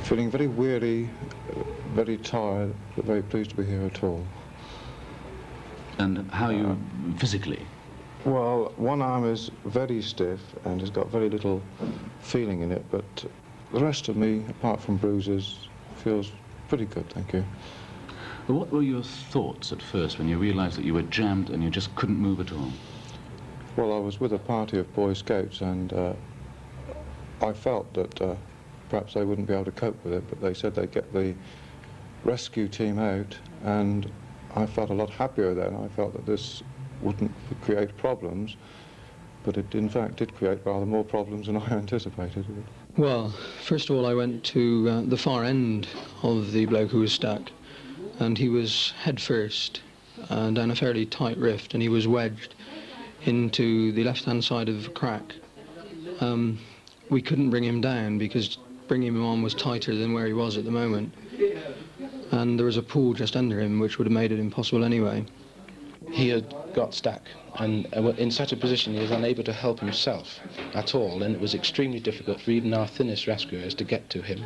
Feeling very weary, very tired, but very pleased to be here at all. And how are you physically? Well, one arm is very stiff and has got very little feeling in it, but the rest of me, apart from bruises, feels pretty good, thank you. Well, what were your thoughts at first when you realised that you were jammed and you just couldn't move at all? Well, I was with a party of Boy Scouts and I felt that perhaps they wouldn't be able to cope with it, but they said they'd get the rescue team out, and I felt a lot happier then. I felt that this wouldn't create problems, but it in fact did create rather more problems than I anticipated. Well, first of all I went to the far end of the bloke who was stuck, and he was head first down a fairly tight rift, and he was wedged into the left-hand side of a crack. We couldn't bring him down because bringing him on was tighter than where he was at the moment, and there was a pool just under him which would have made it impossible anyway. He had got stuck, and in such a position he was unable to help himself at all, and it was extremely difficult for even our thinnest rescuers to get to him.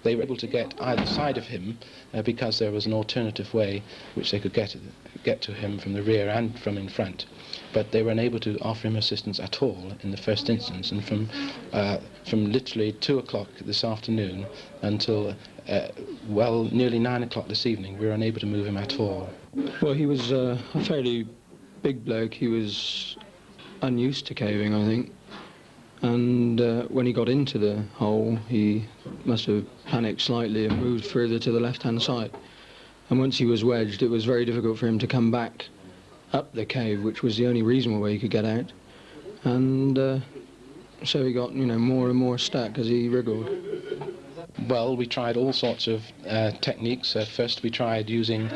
They were able to get either side of him because there was an alternative way which they could get to him from the rear and from in front, but they were unable to offer him assistance at all in the first instance, and from literally 2 o'clock this afternoon until well, nearly 9 o'clock this evening, we were unable to move him at all. Well, he was a fairly big bloke. He was unused to caving, I think, and when he got into the hole he must have panicked slightly and moved further to the left-hand side, and once he was wedged it was very difficult for him to come back up the cave, which was the only reasonable way he could get out, and so he got, you know, more and more stuck as he wriggled. Well, we tried all sorts of techniques. First we tried using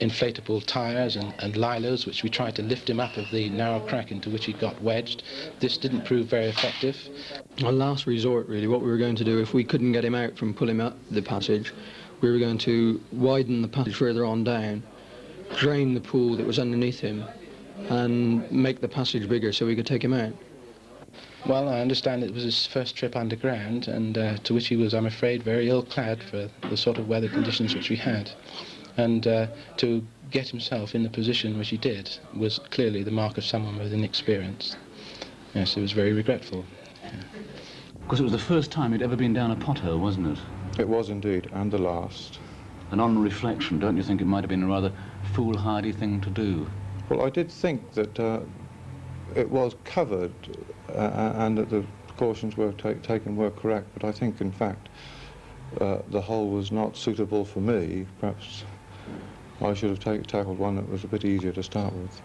inflatable tyres and lilos, which we tried to lift him up of the narrow crack into which he got wedged. This didn't prove very effective. Our last resort, really, what we were going to do, if we couldn't get him out from pulling up the passage, we were going to widen the passage further on down, drain the pool that was underneath him, and make the passage bigger so we could take him out. Well, I understand it was his first trip underground, and to which he was, I'm afraid, very ill-clad for the sort of weather conditions which we had. And to get himself in the position which he did was clearly the mark of someone with inexperience. Yes, it was very regretful. Because it was the first time you'd ever been down a pothole, wasn't it? It was indeed, and the last. And on reflection, don't you think it might have been a rather foolhardy thing to do? Well, I did think that it was covered and that the precautions were taken were correct, but I think in fact the hole was not suitable for me. Perhaps I should have tackled one that was a bit easier to start with.